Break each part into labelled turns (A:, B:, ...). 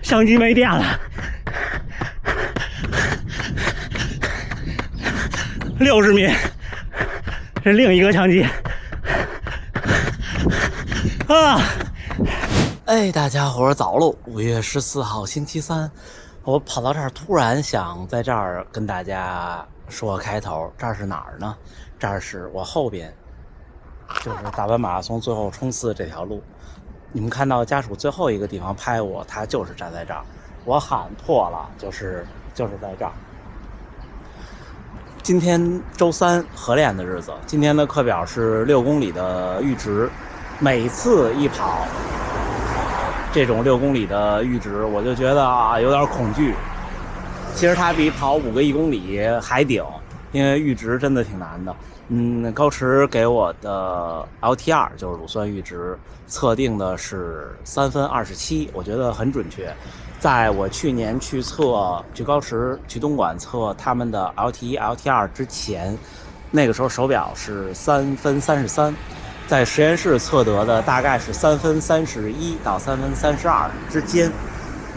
A: 相机没电了，60米，是另一个相机啊！哎，大家伙儿早喽！5月14号星期三，我跑到这儿，突然想在这儿跟大家说开头。这儿是哪儿呢？这儿是我后边，就是大阪马拉松最后冲刺这条路。你们看到家属最后一个地方拍我，他就是站在这儿。我喊破了，就是在这儿。今天周三合练的日子，今天的课表是6公里的阈值。每次一跑这种6公里的阈值，我就觉得有点恐惧。其实它比跑5个1公里还顶，因为阈值真的挺难的。高驰给我的 LT2 就是乳酸阈值测定的是3分27，我觉得很准确。在我去年去高驰去东莞测他们的 LT1、LT2 之前，那个时候手表是3分33，在实验室测得的大概是3分31到3分32之间。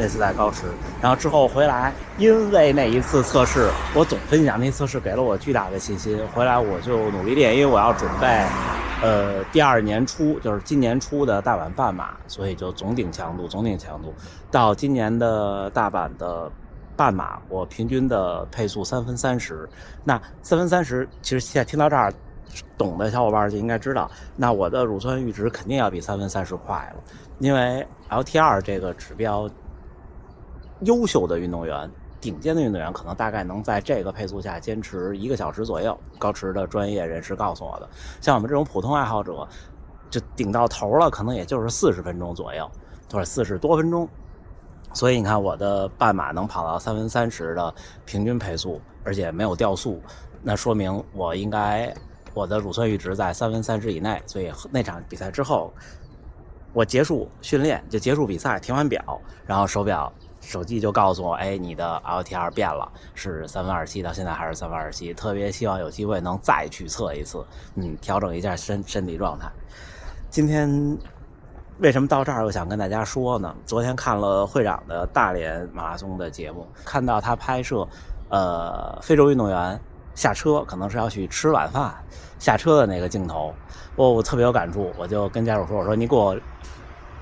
A: 那次在高驰，然后之后回来，因为那一次测试，我总分享那次测试给了我巨大的信心。回来我就努力练，因为我要准备第2年初，就是今年初的大阪半马，所以就总顶强度。到今年的大阪的半马，我平均的配速3分30。那3分30，其实现在听到这儿，懂的小伙伴就应该知道，那我的乳酸阈值肯定要比3分30快了，因为 LT2 这个指标。优秀的运动员，顶尖的运动员可能大概能在这个配速下坚持1个小时左右。高驰的专业人士告诉我的，像我们这种普通爱好者，就顶到头了，可能也就是40分钟左右，或者40多分钟。所以你看，我的半马能跑到3分30的平均配速，而且没有掉速，那说明我的乳酸阈值在3分30以内。所以那场比赛之后，我结束训练就结束比赛，停完表，然后手机就告诉我，你的 LT2 变了，是3分27，到现在还是3分27。特别希望有机会能再去测一次，调整一下身体状态。今天为什么到这儿又想跟大家说呢？昨天看了会长的大连马拉松的节目，看到他拍摄非洲运动员下车，可能是要去吃晚饭，下车的那个镜头，我特别有感触。我就跟家属说，我说你给我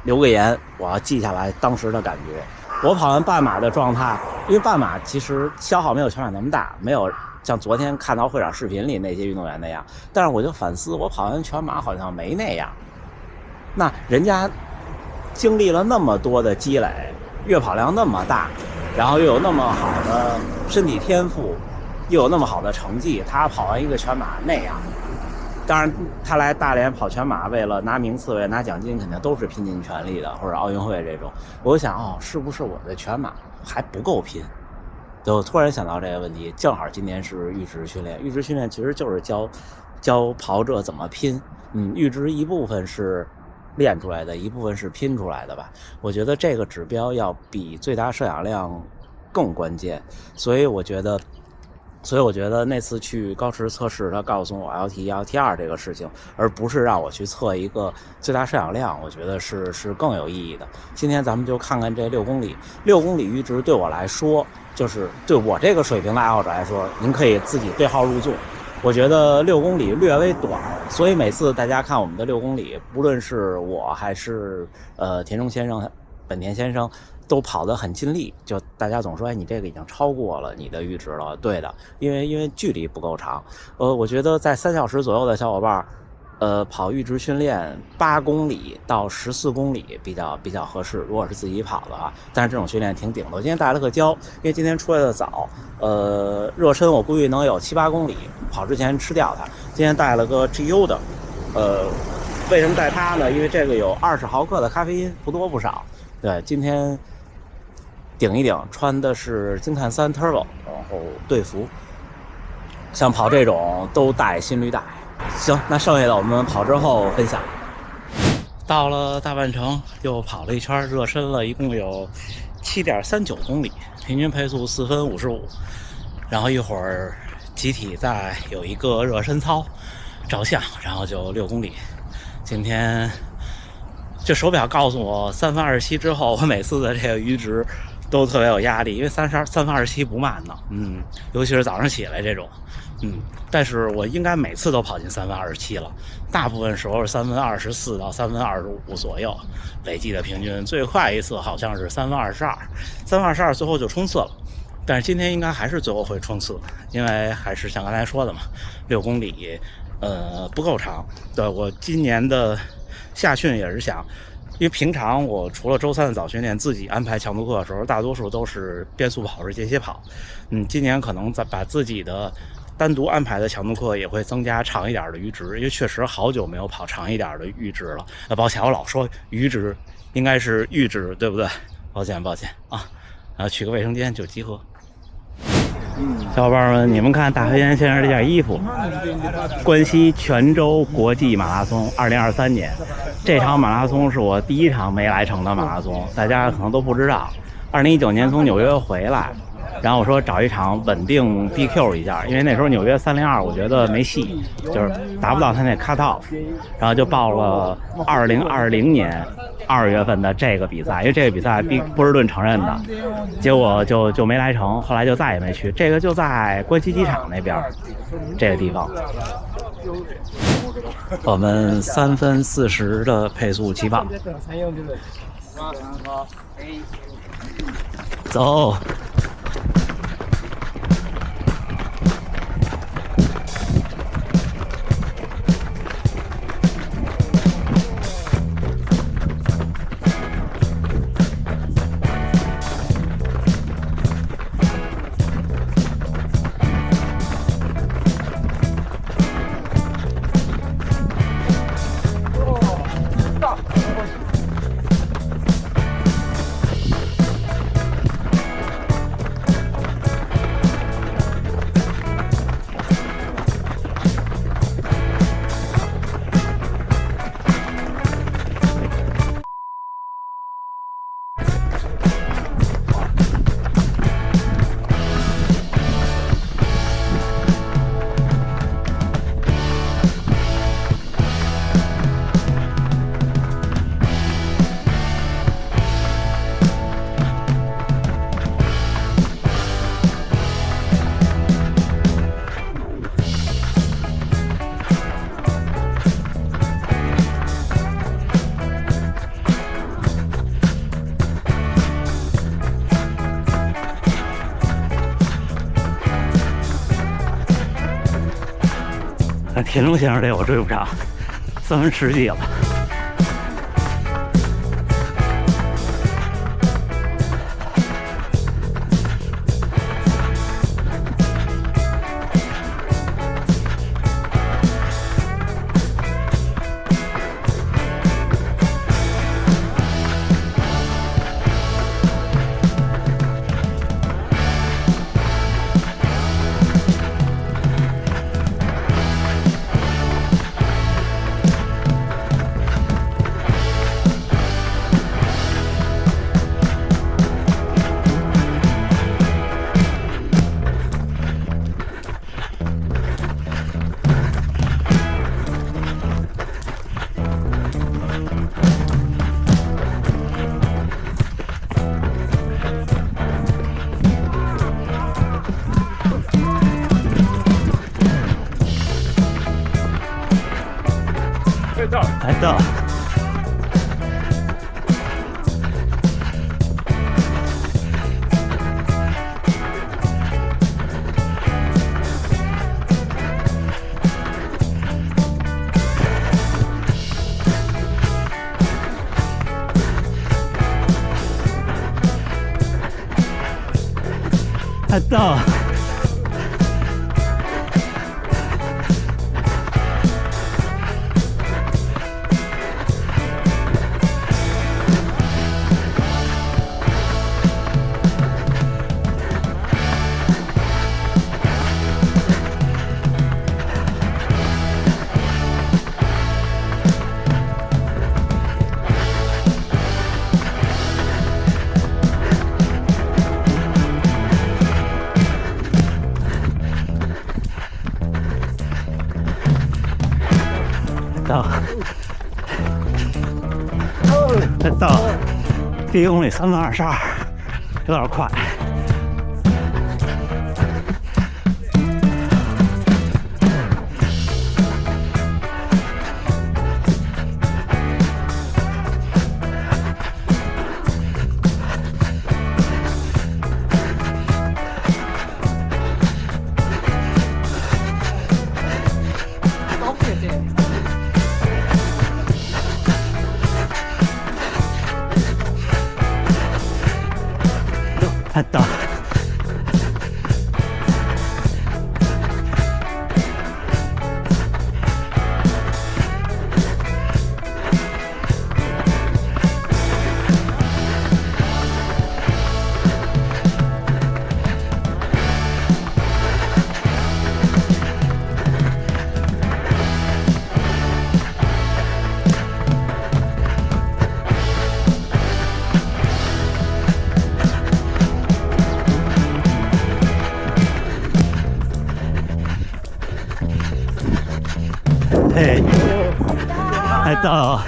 A: 留个言，我要记下来当时的感觉。我跑完半马的状态，因为半马其实消耗没有全马那么大，没有像昨天看到会长视频里那些运动员那样，但是我就反思，我跑完全马好像没那样。那人家经历了那么多的积累，月跑量那么大，然后又有那么好的身体天赋，又有那么好的成绩，他跑完一个全马那样。当然他来大连跑全马，为了拿名次，为了拿奖金，肯定都是拼尽全力的，或者奥运会这种。我就想是不是我的全马还不够拼，就突然想到这个问题。正好今年是阈值训练，阈值训练其实就是教跑者怎么拼。阈值一部分是练出来的，一部分是拼出来的吧。我觉得这个指标要比最大摄氧量更关键，所以我觉得那次去高驰测试，他告诉我 LT1、LT2 这个事情，而不是让我去测一个最大摄氧量，我觉得是更有意义的。今天咱们就看看这6公里阈值对我来说，就是对我这个水平的爱好者来说，您可以自己对号入座。我觉得6公里略微短，所以每次大家看我们的6公里，不论是我还是田中先生、本田先生，都跑得很尽力，就大家总说，你这个已经超过了你的阈值了。对的，因为距离不够长。我觉得在3小时左右的小伙伴，跑阈值训练8公里到14公里比较合适。如果是自己跑的话，但是这种训练挺顶的。我今天带了个胶，因为今天出来的早，热身我估计能有7、8公里，跑之前吃掉它。今天带了个 GU 的，为什么带它呢？因为这个有20毫克的咖啡因，不多不少。对，今天顶一顶，穿的是惊叹3 Turbo， 然后队服，像跑这种都带心率带。行，那剩下的我们跑之后分享。到了大半程，又跑了一圈，热身了，一共有7.39公里，平均配速4分55。然后一会儿集体再有一个热身操，照相，然后就6公里。今天这手表告诉我3分27之后，我每次的这个阈值都特别有压力，因为3分27不慢呢，尤其是早上起来这种，但是我应该每次都跑进3分27了，大部分时候是3分24到3分25左右，累计的平均，最快一次好像是3分22最后就冲刺了。但是今天应该还是最后会冲刺，因为还是像刚才说的嘛，6公里，不够长。对，我今年的夏训也是想，因为平常我除了周3的早训练，自己安排强度课的时候，大多数都是变速跑或者间歇跑。今年可能把自己的单独安排的强度课也会增加长一点的阈值，因为确实好久没有跑长一点的阈值了。抱歉，我老说阈值，应该是阈值，对不对？抱歉啊，去个卫生间就集合。小伙伴们，你们看大黑岩先生这件衣服，关西全州国际马拉松2023年，这场马拉松是我第一场没来成的马拉松，大家可能都不知道。2019年从纽约回来，然后我说找一场稳定 DQ 一下，因为那时候纽约302我觉得没戏，就是达不到他那 cut off， 然后就报了2020年2月份的这个比赛，因为这个比赛波士顿承认的，结果就没来成，后来就再也没去。这个就在关西机场那边这个地方。我们3分40的配速起跑，走。田中先生这我追不上，3分10几了。来到。来到。第1公里3分22，有点快。太大。嘿，太大了。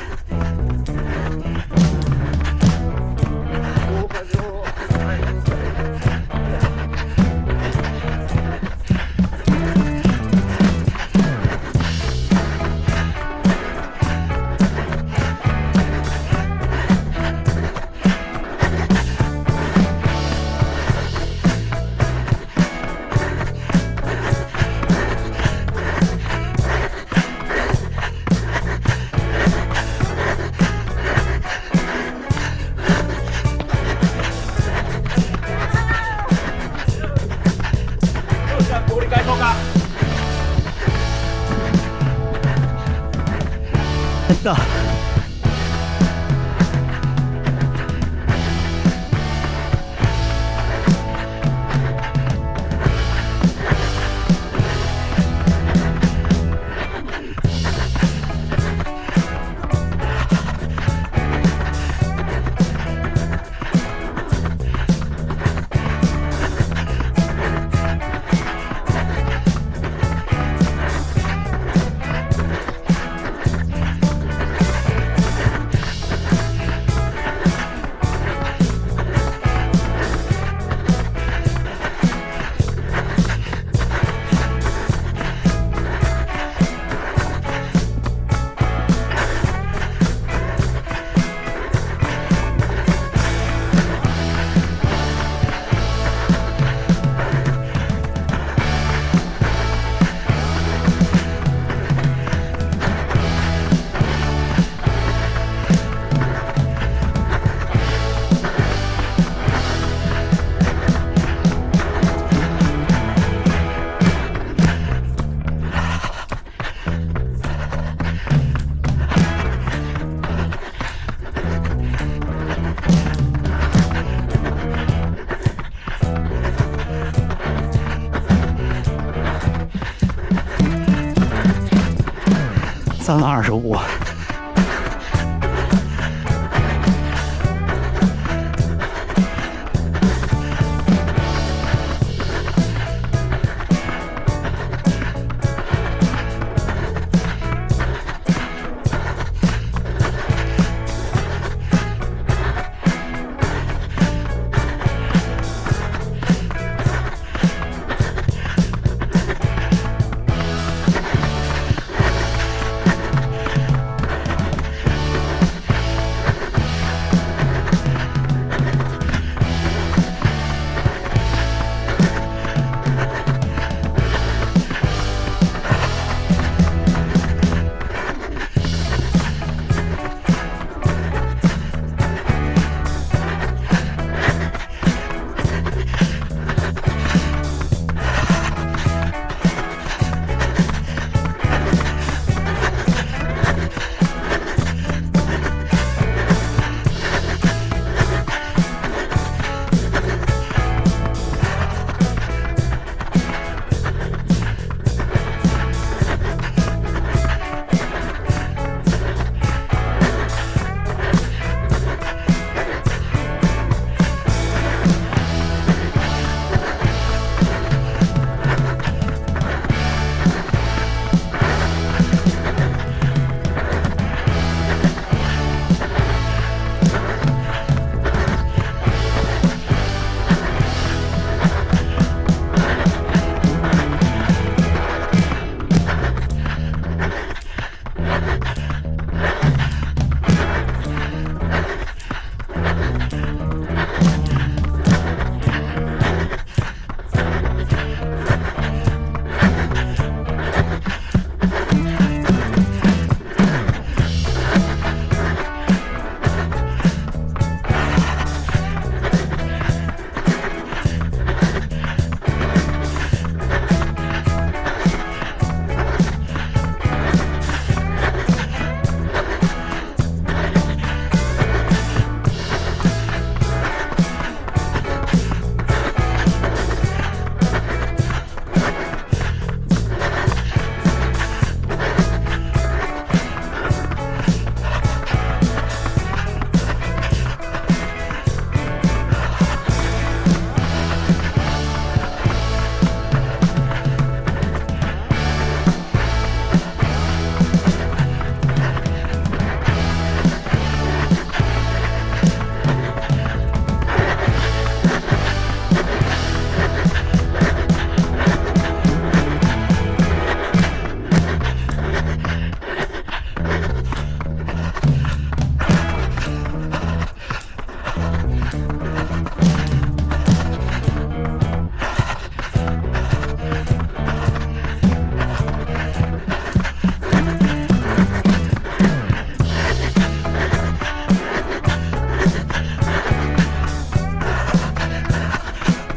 A: 太大。325。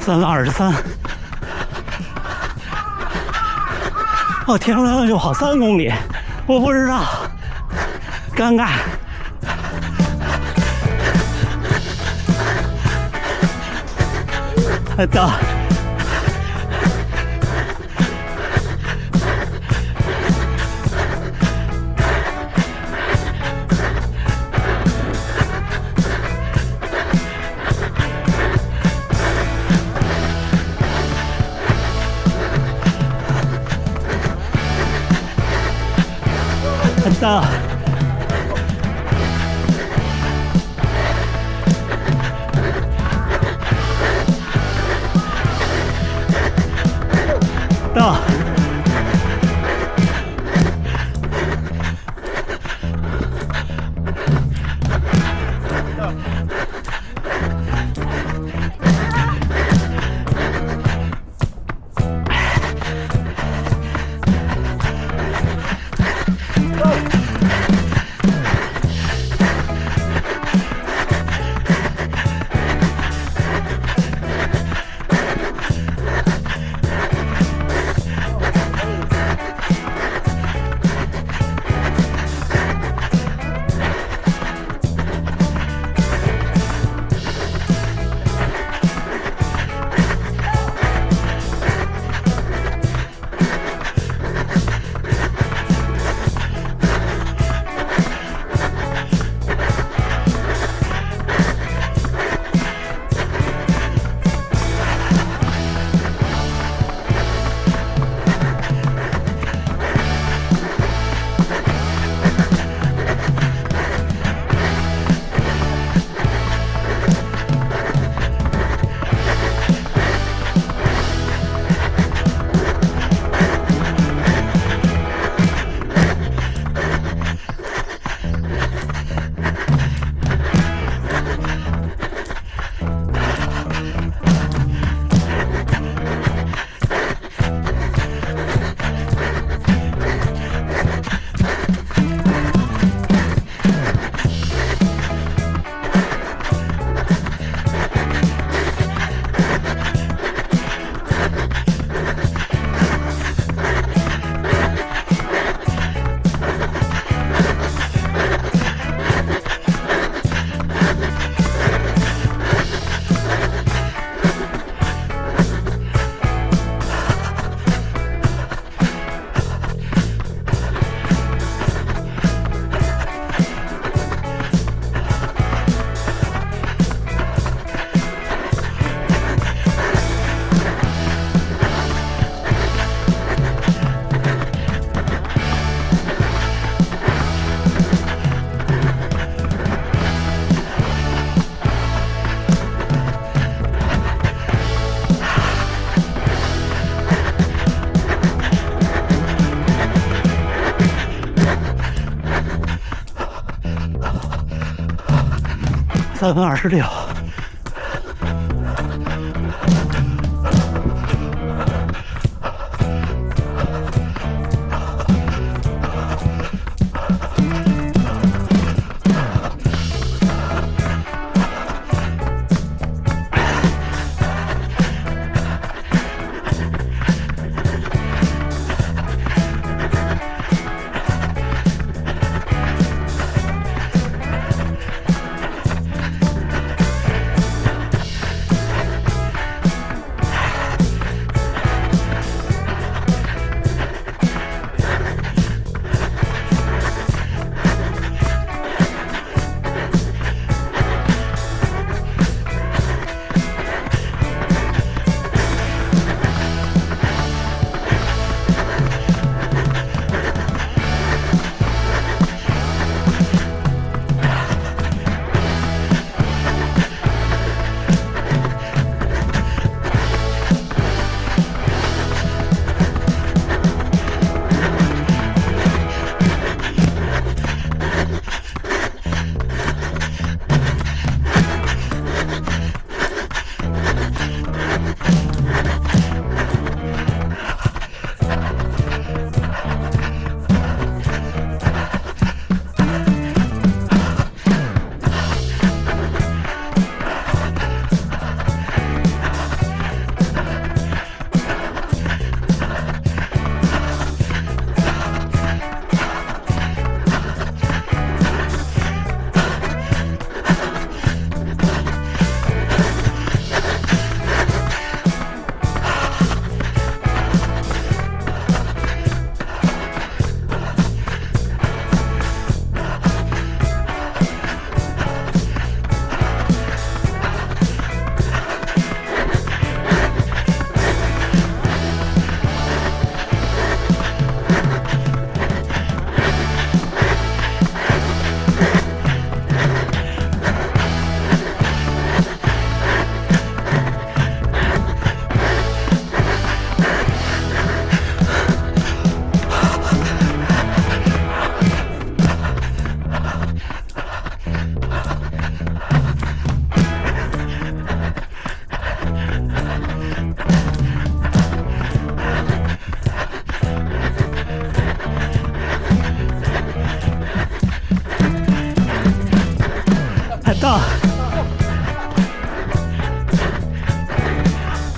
A: 323，哦，天上就跑3公里，我不知道，尴尬。到。到。到。3分26。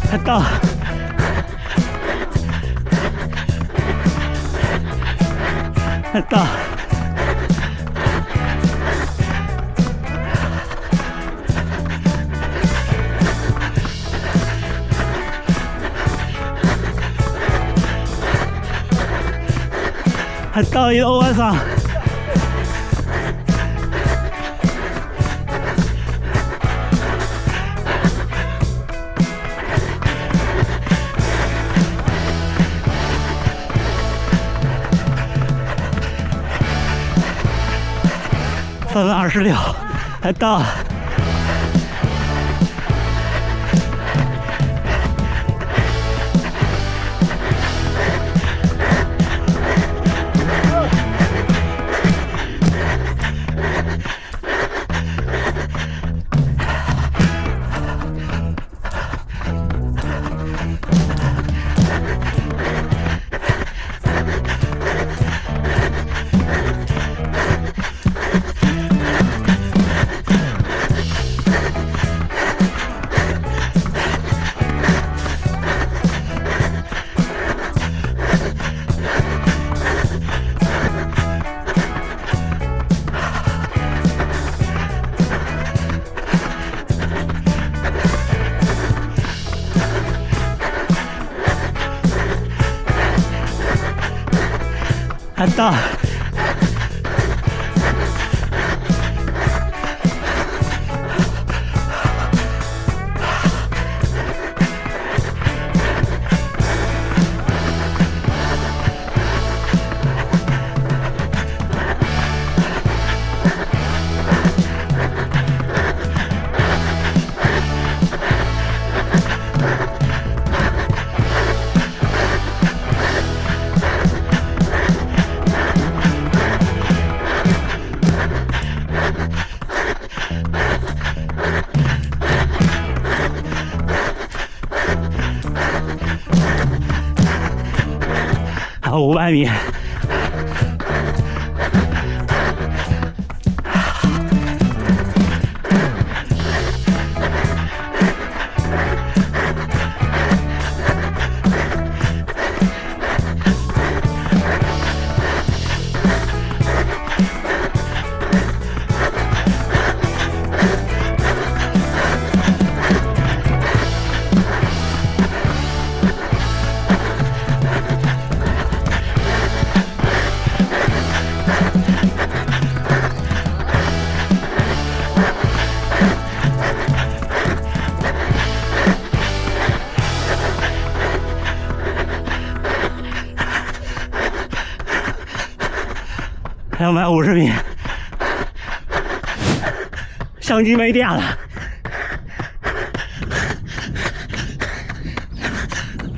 A: 还到，还到。还到一个晚上，3分26，还到。还到。还有500米。250米，相机没电了。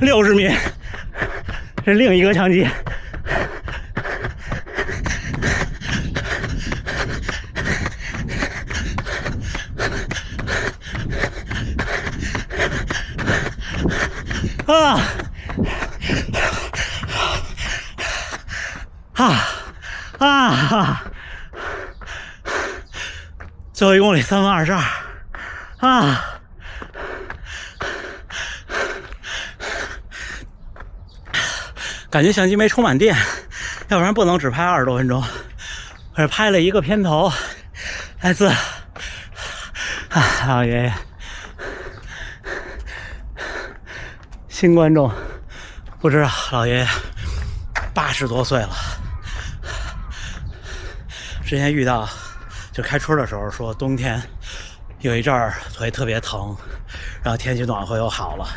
A: 60米，这另一个相机。啊！最后1公里3分22，感觉相机没充满电，要不然不能只拍20多分钟。可是拍了一个片头，来自老爷爷，新观众不知道，老爷爷80多岁了。之前遇到就开春的时候说冬天有一阵儿腿特别疼，然后天气暖和又好了。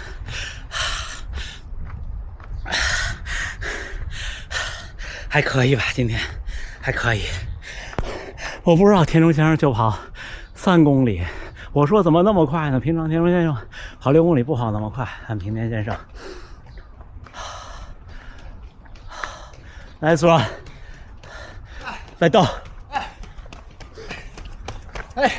A: 还可以吧，今天还可以。我不知道田中先生就跑3公里，我说怎么那么快呢？平常田中先生跑6公里不跑那么快，看平田先生。来说，再倒。哎，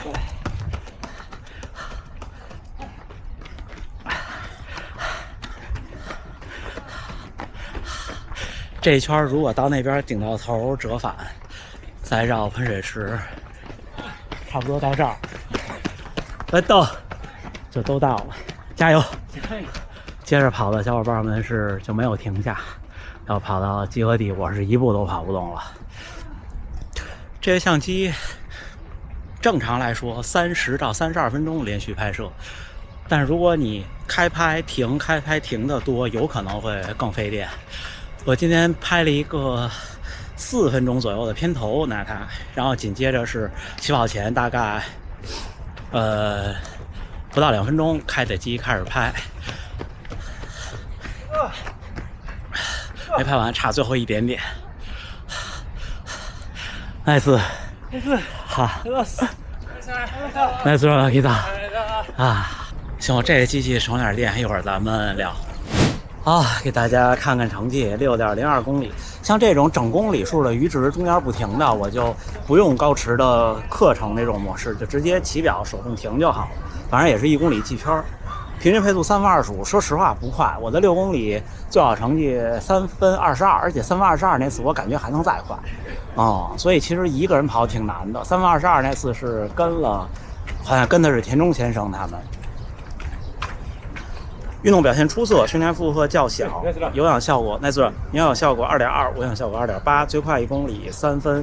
A: 这一圈如果到那边顶到头折返，再绕喷水池，差不多到这儿。来倒。就都到了，加油！接着跑的小伙伴们就没有停下，要跑到集合地，我是一步都跑不动了。这个相机正常来说30到32分钟连续拍摄，但是如果你开拍停的多，有可能会更费电。我今天拍了一个4分钟左右的片头拿它，然后紧接着是起跑前大概不到2分钟开的机开始拍，没拍完，差最后一点点。nice， 好 ，nice run， 给他啊！行，我这个机器省点电，一会儿咱们聊。好，给大家看看成绩，6.02公里。像这种整公里数的阈值中间不停的，我就不用高驰的课程那种模式，就直接起表手动停就好了。反正也是1公里计圈，平均配速3分25，说实话不快。我的6公里最好成绩3分22，而且3分22那次我感觉还能再快所以其实一个人跑挺难的。3分22那次是好像跟的是田中先生他们。运动表现出色，训练负荷较小，有氧效果有氧效果2.2，无氧效果2.8，最快1公里3分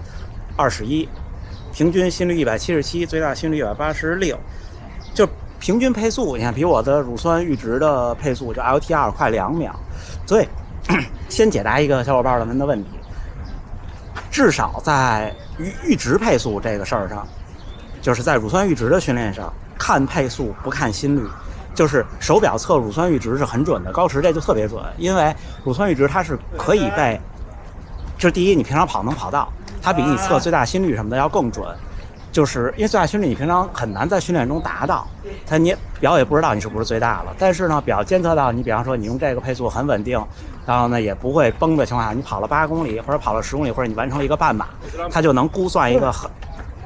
A: 21，平均心率177，最大心率186，就平均配速，你看比我的乳酸阈值的配速就 LTR 快2秒。所以先解答一个小伙伴们的问题，至少在阈值配速这个事儿上，就是在乳酸阈值的训练上，看配速不看心率。就是手表测乳酸阈值是很准的，高驰这就特别准，因为乳酸阈值它是可以被，就是第一你平常跑能跑到，它比你测最大心率什么的要更准，就是因为最大心率你平常很难在训练中达到，你表也不知道你是不是最大了，但是呢表监测到你，比方说你用这个配速很稳定，然后呢也不会崩的情况下，你跑了8公里或者跑了10公里，或者你完成了一个半马，它就能估算一个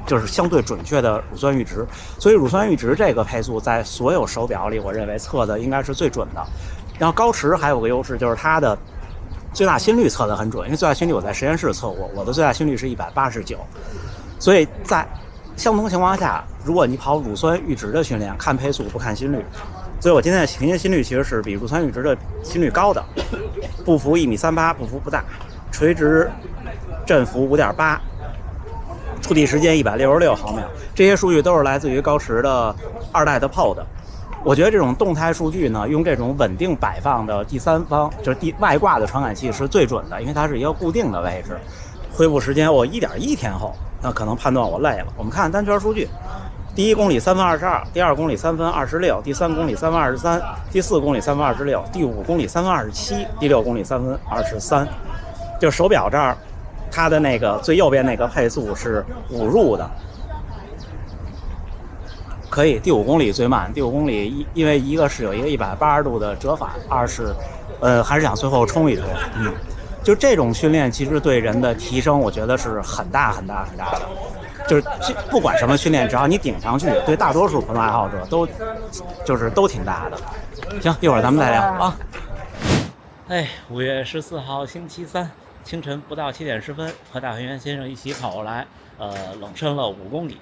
A: 就是相对准确的乳酸阈值。所以乳酸阈值这个配速在所有手表里，我认为测的应该是最准的。然后高驰还有个优势，就是它的最大心率测得很准，因为最大心率我在实验室测过，我的最大心率是189。所以在相同情况下，如果你跑乳酸阈值的训练，看配速不看心率，所以我今天的平均心率其实是比乳酸阈值的心率高的，步幅1.38米，步幅不大，垂直振幅5.8，触地时间166毫秒，这些数据都是来自于高驰的2代的 Pod。我觉得这种动态数据呢，用这种稳定摆放的第三方，就是外挂的传感器是最准的，因为它是一个固定的位置。恢复时间我1.1天后，那可能判断我累了。我们看单圈数据，第1公里3分22，第2公里3分26，第3公里3分23，第4公里3分26，第5公里3分27，第6公里3分23。就手表这儿，它的那个最右边那个配速是5入的，可以。第5公里最慢，第5公里因为一个是有一个180度的折返，二是还是想最后冲一冲。就这种训练其实对人的提升，我觉得是很大很大很大的。就是不管什么训练，只要你顶上去，对大多数跑步爱好者都挺大的。行，一会儿咱们再聊啊。5月14号星期三清晨不到7点10分，和大团圆先生一起跑过来，冷身了5公里，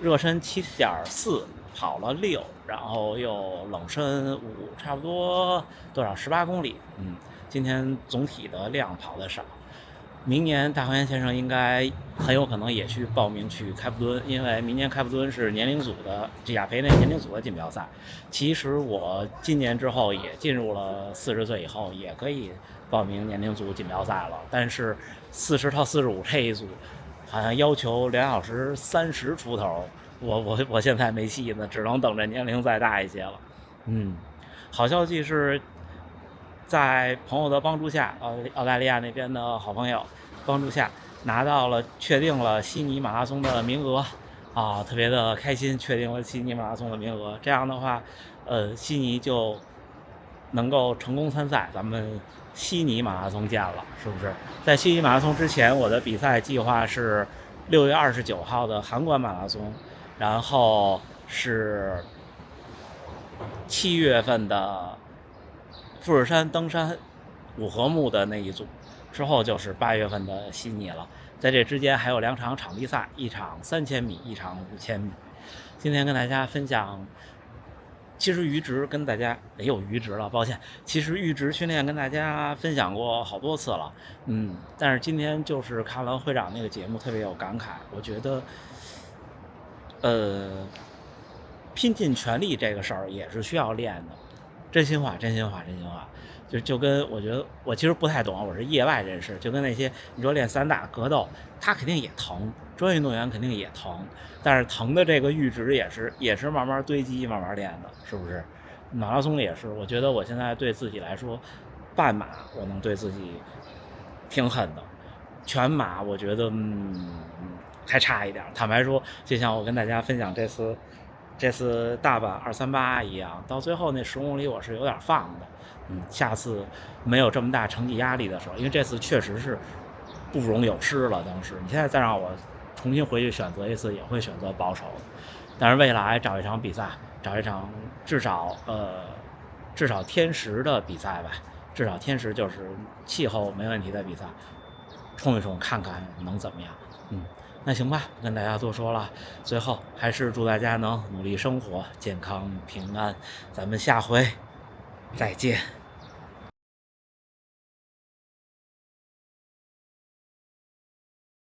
A: 热身7.4，跑了6，然后又冷身5，差不多多少18公里。今天总体的量跑得少。明年大团圆先生应该很有可能也去报名去开普敦，因为明年开普敦是年龄组的亚培内年龄组的锦标赛。其实我今年之后也进入了40岁以后，也可以报名年龄组锦标赛了，但是40到45这一组好像要求2小时30出头，我现在没戏呢，只能等着年龄再大一些了。好消息是，在朋友的帮助下，澳大利亚那边的好朋友帮助下，确定了悉尼马拉松的名额特别的开心，确定了悉尼马拉松的名额。这样的话，悉尼就能够成功参赛，咱们悉尼马拉松见了，是不是？在悉尼马拉松之前，我的比赛计划是6月29号的函馆马拉松，然后是7月份的富士山登山五合目的那一组，之后就是8月份的悉尼了。在这之间还有2场场地赛，一场3000米，一场5000米。今天跟大家分享其实阈值跟大家阈值了，抱歉。其实阈值训练跟大家分享过好多次了，但是今天就是看完会长那个节目，特别有感慨。我觉得，拼尽全力这个事儿也是需要练的，真心话。就跟我觉得我其实不太懂，我是业外人士，就跟那些你说练散打格斗，他肯定也疼，专业运动员肯定也疼，但是疼的这个阈值也是慢慢堆积慢慢练的，是不是？马拉松也是，我觉得我现在对自己来说，半马我能对自己挺狠的，全马我觉得还差一点。坦白说，就像我跟大家分享这次大阪238一样，到最后那10公里我是有点放的。下次没有这么大成绩压力的时候，因为这次确实是不容有失了。当时你现在再让我重新回去选择一次，也会选择保守的。但是未来找一场比赛，找一场至少天时的比赛吧，至少天时就是气候没问题的比赛，冲一冲看看能怎么样。那行吧，不跟大家多说了。最后还是祝大家能努力生活，健康平安。咱们下回再见。